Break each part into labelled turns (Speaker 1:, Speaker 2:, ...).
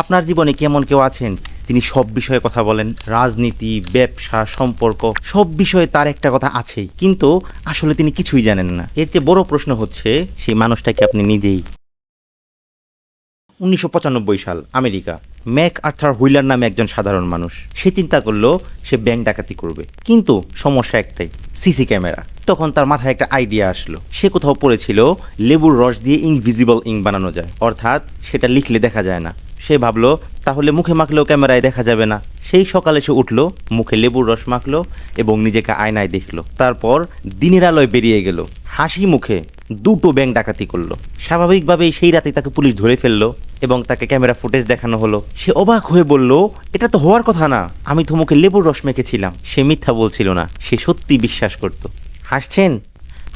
Speaker 1: আপনার জীবনে কি এমন কেউ আছেন যিনি সব বিষয়ে কথা বলেন? রাজনীতি, ব্যবসা, সম্পর্ক, সব বিষয়ে তার একটা কথা আছেই, কিন্তু আসলে তিনি কিছুই জানেন না। এর চেয়ে বড় প্রশ্ন হচ্ছে, সেই মানুষটাকে আপনি নিজেই। 1995 সাল, আমেরিকা। ম্যাক আর্থার হুইলার নামে একজন সাধারণ মানুষ। সে চিন্তা করলো সে ব্যাংক ডাকাতি করবে, কিন্তু সমস্যা একটাই, সিসি ক্যামেরা। তখন তার মাথায় একটা আইডিয়া আসলো। সে কোথাও পড়েছিল লেবুর রস দিয়ে ইনভিজিবল ইঙ্ক বানানো যায়, অর্থাৎ সেটা লিখলে দেখা যায় না। সে ভাবলো তাহলে মুখে মাখলেও ক্যামেরায় দেখা যাবে না। সেই সকালে সে উঠলো, মুখে লেবুর রস মাখলো এবং নিজেকে আয়নায় দেখলো। তারপর দিনের আলোয় বেরিয়ে গেল, হাসি মুখে দুটো ব্যাংক ডাকাতি করলো। স্বাভাবিকভাবেই সেই রাতে তাকে পুলিশ ধরে ফেললো এবং তাকে ক্যামেরা ফুটেজ দেখানো হলো। সে অবাক হয়ে বলল, এটা তো হওয়ার কথা না, আমি তো মুখে লেবুর রস মেখেছিলাম। সে মিথ্যা বলছিল না, সে সত্যি বিশ্বাস করত। হাসছেন?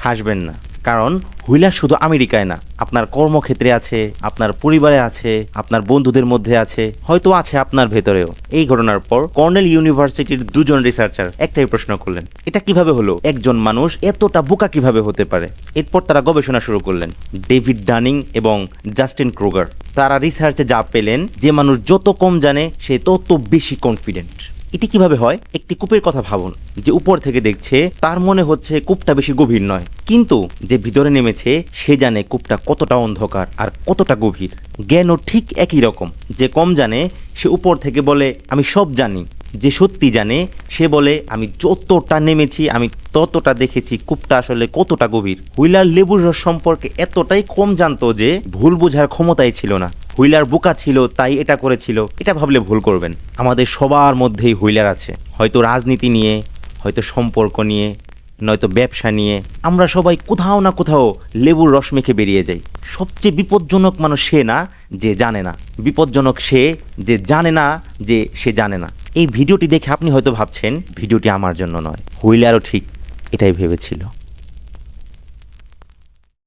Speaker 1: হাসবেন না, কারণ হুইলার শুধু আমেরিকায় না, আপনার কর্মক্ষেত্রে আছে, আপনার পরিবারে আছে, আপনার বন্ধুদের মধ্যে আছে, হয়তো আছে আপনার ভেতরেও। এই ঘটনার পর কর্নেল ইউনিভার্সিটির দুজন রিসার্চার একটাই প্রশ্ন করলেন, এটা কিভাবে হলো? একজন মানুষ এতটা বোকা কিভাবে হতে পারে? এরপর তারা গবেষণা শুরু করলেন। ডেভিড ডানিং এবং জাস্টিন ক্রুগার, তারা রিসার্চে যা পেলেন, যে মানুষ যত কম জানে সে তত বেশি কনফিডেন্ট। এটি কিভাবে হয়? একটি কূপের কথা ভাবুন। যে উপর থেকে দেখছে তার মনে হচ্ছে কূপটা বেশি গভীর নয়, কিন্তু যে ভিতরে নেমেছে সে জানে কূপটা কতটা অন্ধকার আর কতটা গভীর। জ্ঞানও ঠিক একই রকম। যে কম জানে সে উপর থেকে বলে আমি সব জানি, যে সত্যি জানে সে বলে আমি যতটা নেমেছি আমি ততটা দেখেছি কূপটা আসলে কতটা গভীর। হুইলার লেবুর রস সম্পর্কে এতটাই কম জানতো যে ভুল বোঝার ক্ষমতাই ছিল না। হুইলার বোকা ছিল তাই এটা করেছিল, এটা ভাবলে ভুল করবেন। আমাদের সবার মধ্যেই হুইলার আছে, হয়তো রাজনীতি নিয়ে, হয়তো সম্পর্ক নিয়ে, নয়তো ব্যবসা নিয়ে। আমরা সবাই কোথাও না কোথাও লেবুর রস মেখে বেরিয়ে যাই। সবচেয়ে বিপজ্জনক মানুষ সে না যে জানে না, বিপজ্জনক সে যে জানে না যে সে জানে না। এই ভিডিওটি দেখে আপনি হয়তো ভাবছেন ভিডিওটি আমার জন্য নয়, হুইলারও ঠিক এটাই ভেবেছিল।